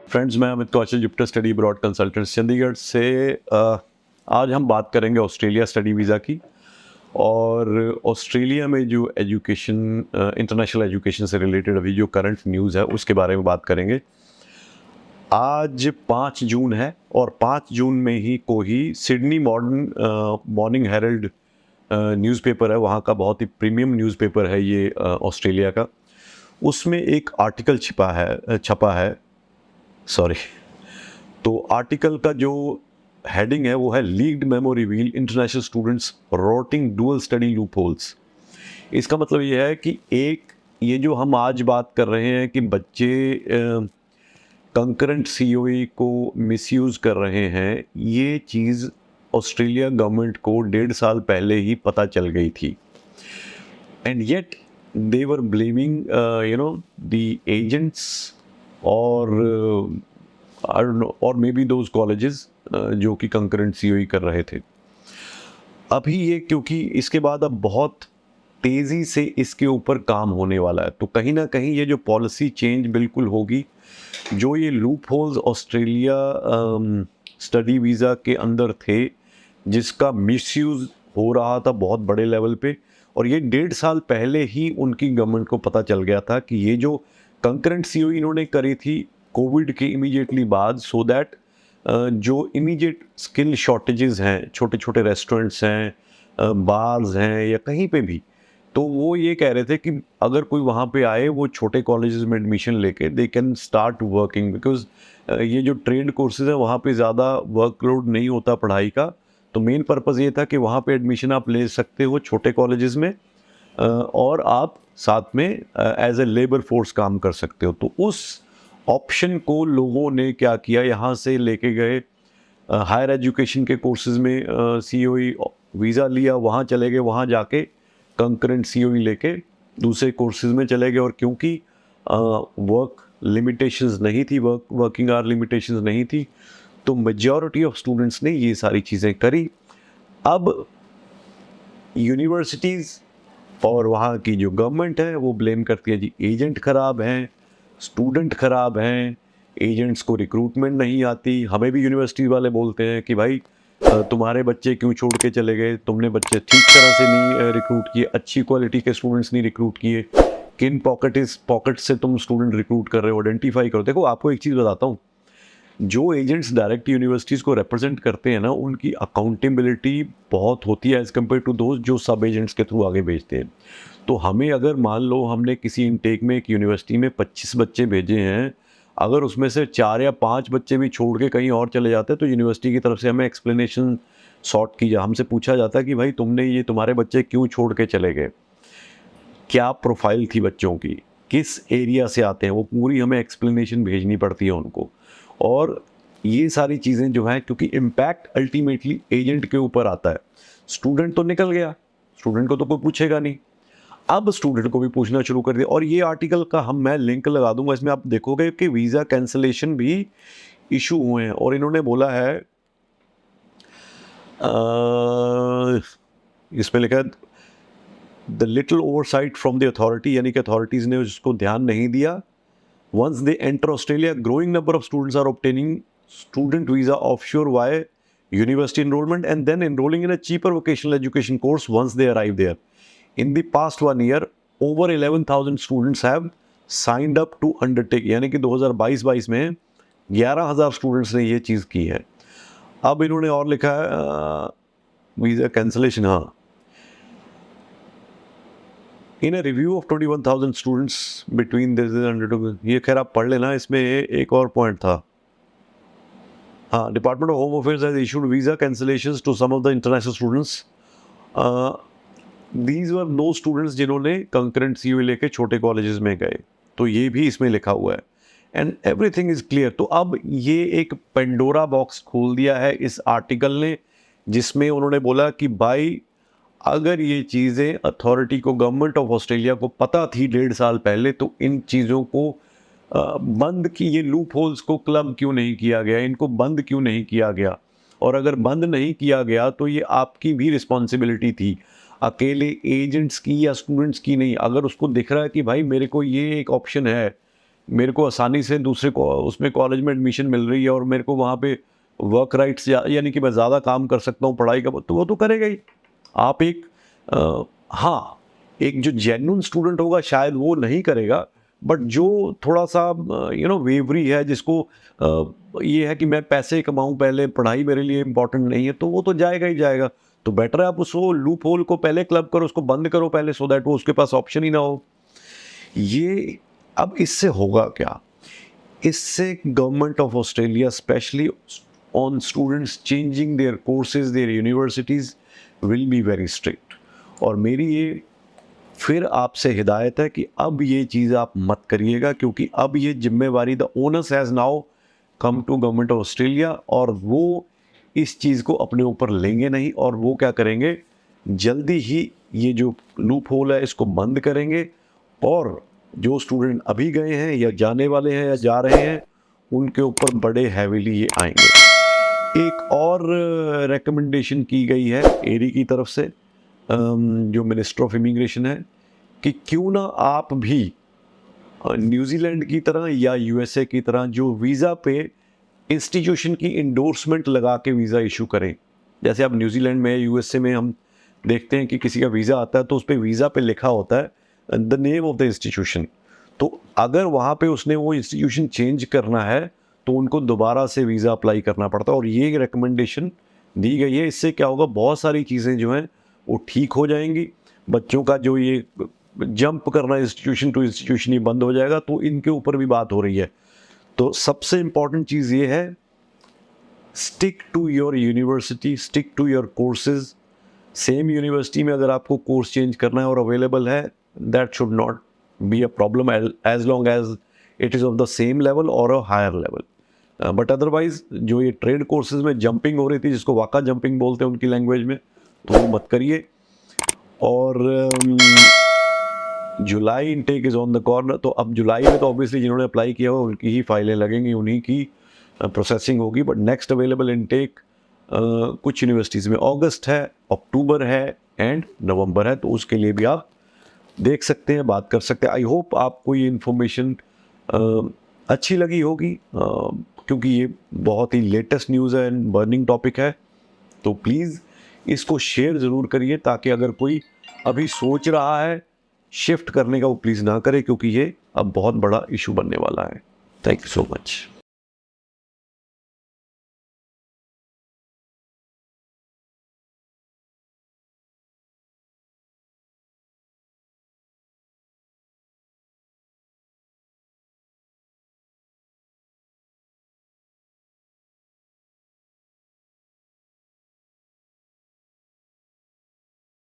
Friends, मैं Amit Kaushal, Jupiter study abroad consultants Chandigarh से। आज हम बात करेंगे ऑस्ट्रेलिया स्टडी वीज़ा की। और ऑस्ट्रेलिया में जो एजुकेशन, इंटरनेशनल एजुकेशन से रिलेटेड अभी जो करंट न्यूज़ है उसके बारे में बात करेंगे। आज 5 जून है और 5 जून में ही कोई सिडनी मॉर्निंग हेरल्ड न्यूज़पेपर है, वहाँ का बहुत ही प्रीमियम न्यूज़पेपर है ये, ऑस्ट्रेलिया का। उसमें एक आर्टिकल छपा है, सॉरी। तो आर्टिकल का जो हेडिंग है वो है leaked memo reveal international students rorting dual study loopholes. इसका मतलब ये है कि ये जो हम आज बात कर रहे हैं कि बच्चे कंकरेंट सीओई को मिसयूज़ कर रहे हैं, ये चीज़ ऑस्ट्रेलिया गवर्नमेंट को 1.5 साल पहले ही पता चल गई थी। And yet they were blaming the agents और आई डोंट नो, और मे बी दोज कॉलेजेस जो कि कंकरेंट सीओई कर रहे थे। अभी ये, क्योंकि इसके बाद अब बहुत तेज़ी से इसके ऊपर काम होने वाला है, तो कहीं ना कहीं ये जो पॉलिसी चेंज बिल्कुल होगी। जो ये loop holes Australia study visa के अंदर थे, जिसका मिसयूज़ हो रहा था बहुत बड़े लेवल पे, और ये 1.5 साल पहले ही उनकी गवर्नमेंट को पता चल गया था कि ये जो कंकरेंट सीओई इन्होंने करी थी कोविड के इमीडिएटली बाद, सो दैट जो इमीडिएट स्किल शॉर्टेजेस हैं, छोटे छोटे रेस्टोरेंट्स हैं, बार्स हैं या कहीं पे भी, तो वो ये कह रहे थे कि अगर कोई वहाँ पे आए, वो छोटे कॉलेजेस में एडमिशन लेके they can start working, because ये जो ट्रेड कोर्सेज है वहाँ पे ज़्यादा वर्कलोड नहीं होता पढ़ाई का। तो मेन पर्पज़ ये था कि वहाँ पे एडमिशन आप ले सकते हो छोटे कॉलेजेस में, और आप साथ में एज ए लेबर फोर्स काम कर सकते हो। तो उस ऑप्शन को लोगों ने क्या किया, यहाँ से लेके गए हायर एजुकेशन के कोर्सेज में सीओई वीज़ा लिया, वहाँ चले गए, वहाँ जाके कंकरेंट सीओई लेके दूसरे कोर्सेज में चले गए। और क्योंकि वर्क लिमिटेशंस नहीं थी, वर्किंग आवर लिमिटेशंस नहीं थी, तो मेजॉरिटी ऑफ स्टूडेंट्स ने ये सारी चीज़ें करी। अब यूनिवर्सिटीज़ और वहाँ की जो गवर्नमेंट है वो ब्लेम करती है, जी एजेंट ख़राब हैं, स्टूडेंट ख़राब हैं, एजेंट्स को रिक्रूटमेंट नहीं आती। हमें भी यूनिवर्सिटी वाले बोलते हैं कि भाई तुम्हारे बच्चे क्यों छोड़ के चले गए, तुमने बच्चे ठीक तरह से नहीं रिक्रूट किए, अच्छी क्वालिटी के स्टूडेंट्स नहीं रिक्रूट किए, किन पॉकेट से तुम स्टूडेंट रिक्रूट कर रहे हो, आइडेंटिफाई करो। देखो, आपको एक चीज़ बताता हूँ, जो एजेंट्स डायरेक्ट यूनिवर्सिटीज़ को रिप्रेजेंट करते हैं ना, उनकी अकाउंटेबिलिटी बहुत होती है एज़ कम्पेयर टू दोज जो सब एजेंट्स के थ्रू आगे भेजते हैं। तो हमें, अगर मान लो हमने किसी इनटेक में एक यूनिवर्सिटी में 25 बच्चे भेजे हैं, अगर उसमें से 4 या 5 बच्चे भी छोड़ के कहीं और चले जाते हैं, तो यूनिवर्सिटी की तरफ से हमें एक्सप्लेनेशन सॉर्ट की हमसे पूछा जाता है कि भाई तुम्हारे बच्चे क्यों छोड़ के चले गए, क्या प्रोफाइल थी बच्चों की, किस एरिया से आते हैं, वो पूरी हमें एक्सप्लेनेशन भेजनी पड़ती है उनको। और ये सारी चीज़ें जो हैं, क्योंकि इम्पैक्ट अल्टीमेटली एजेंट के ऊपर आता है। स्टूडेंट तो निकल गया, स्टूडेंट को तो कोई पूछेगा नहीं, अब स्टूडेंट को भी पूछना शुरू कर दिया। और ये आर्टिकल का मैं लिंक लगा दूंगा, इसमें आप देखोगे कि वीज़ा कैंसलेशन भी इशू हुए हैं। और इन्होंने बोला है, इसमें लिखा है the little oversight from the authority, यानी कि अथॉरिटीज़ ने उसको ध्यान नहीं दिया। Once they enter Australia, a growing number of students are obtaining student visa offshore via university enrollment and then enrolling in a cheaper vocational education course once they arrive there. In the past 1 year, over 11,000 students have signed up to undertake, यानी कि 2022-22 में 11,000 students ने ये चीज़ की है। अब इन्होंने और लिखा है वीज़ा कैंसलेशन, हाँ, in a review of 21,000 students between this undertook, ये खैर आप पढ़ लेना। इसमें एक और पॉइंट था, हाँ, department of home affairs has issued visa cancellations to some of the international students. These were no students जिन्होंने कंकरेंट सीओई लेके छोटे कॉलेजेस में गए, तो ये भी इसमें लिखा हुआ है। And everything is clear. तो अब ये एक पेंडोरा बॉक्स खोल दिया है इस आर्टिकल ने, जिसमें उन्होंने बोला कि भाई, अगर ये चीज़ें अथॉरिटी को, गवर्नमेंट ऑफ ऑस्ट्रेलिया को पता थी 1.5 साल पहले, तो इन चीज़ों को बंद की, ये लूप होल्स को क्लब क्यों नहीं किया गया, इनको बंद क्यों नहीं किया गया। और अगर बंद नहीं किया गया तो ये आपकी भी रिस्पॉन्सिबिलिटी थी, अकेले एजेंट्स की या स्टूडेंट्स की नहीं। अगर उसको दिख रहा है कि भाई मेरे को ये एक ऑप्शन है मेरे को आसानी से दूसरे को उसमें कॉलेज में एडमिशन मिल रही है और मेरे को वहाँ पे वर्क राइट्स यानी कि मैं ज़्यादा काम कर सकता हूँ पढ़ाई का, तो वो तो करेगा ही। आप एक हाँ, एक जो जेन्युइन स्टूडेंट होगा शायद वो नहीं करेगा, बट जो थोड़ा सा वेवरी है, जिसको ये है कि मैं पैसे कमाऊं पहले, पढ़ाई मेरे लिए इंपॉर्टेंट नहीं है, तो वो तो जाएगा ही जाएगा। तो बेटर है आप उसको लूप होल को पहले क्लब करो, उसको बंद करो पहले, सो दैट वो उसके पास ऑप्शन ही ना हो। ये अब इससे होगा क्या? इससे government of Australia specially on students changing their courses, their universities will be very strict. और मेरी ये फिर आपसे हिदायत है कि अब ये चीज़ आप मत करिएगा, क्योंकि अब ये जिम्मेवारी the owners has now come to government of Australia, और वो इस चीज़ को अपने ऊपर लेंगे नहीं, और वो क्या करेंगे, जल्दी ही ये जो लूप होल है इसको बंद करेंगे, और जो स्टूडेंट अभी गए हैं या जाने वाले हैं या जा रहे हैं उनके ऊपर बड़े हैवीली ये आएंगे। एक और रिकमेंडेशन की गई है एरी की तरफ से, जो मिनिस्टर ऑफ इमिग्रेशन है, कि क्यों ना आप भी न्यूजीलैंड की तरह या यूएसए की तरह जो वीज़ा पे इंस्टीट्यूशन की इंडोर्समेंट लगा के वीज़ा इशू करें। जैसे अब न्यूजीलैंड में, यूएसए में हम देखते हैं कि किसी का वीज़ा आता है तो उस पर वीज़ा पे लिखा होता है the name of the institution. तो अगर वहाँ पे उसने वो इंस्टीट्यूशन चेंज करना है तो उनको दोबारा से वीज़ा अप्लाई करना पड़ता है, और ये रिकमेंडेशन दी गई है। इससे क्या होगा, बहुत सारी चीज़ें जो हैं वो ठीक हो जाएंगी। बच्चों का जो ये जंप करना इंस्टीट्यूशन टू इंस्टीट्यूशन ही बंद हो जाएगा, तो इनके ऊपर भी बात हो रही है। तो सबसे इम्पॉर्टेंट चीज़ ये है, stick to your university, stick to your courses. Same university में अगर आपको कोर्स चेंज करना है और अवेलेबल है, that should not be a problem as long as it is of the same level और a higher level. But otherwise जो ये ट्रेड कोर्सेज में जंपिंग हो रही थी, जिसको वाका जंपिंग बोलते हैं उनकी लैंग्वेज में, तो वो मत करिए। और July intake is on the corner. तो अब जुलाई में तो ऑब्वियसली जिन्होंने अप्लाई किया हो उनकी ही फाइलें लगेंगी, उन्हीं की प्रोसेसिंग होगी। बट नेक्स्ट अवेलेबल इनटेक कुछ यूनिवर्सिटीज़ में अगस्त है, अक्टूबर है एंड नवंबर है, तो उसके लिए भी आप देख सकते हैं, बात कर सकते हैं। आई होप आपको ये इन्फॉर्मेशन अच्छी लगी होगी, क्योंकि ये बहुत ही लेटेस्ट न्यूज़ है एंड बर्निंग टॉपिक है। तो प्लीज़ इसको शेयर ज़रूर करिए, ताकि अगर कोई अभी सोच रहा है शिफ्ट करने का, वो प्लीज़ ना करे, क्योंकि ये अब बहुत बड़ा इशू बनने वाला है। Thank you so much.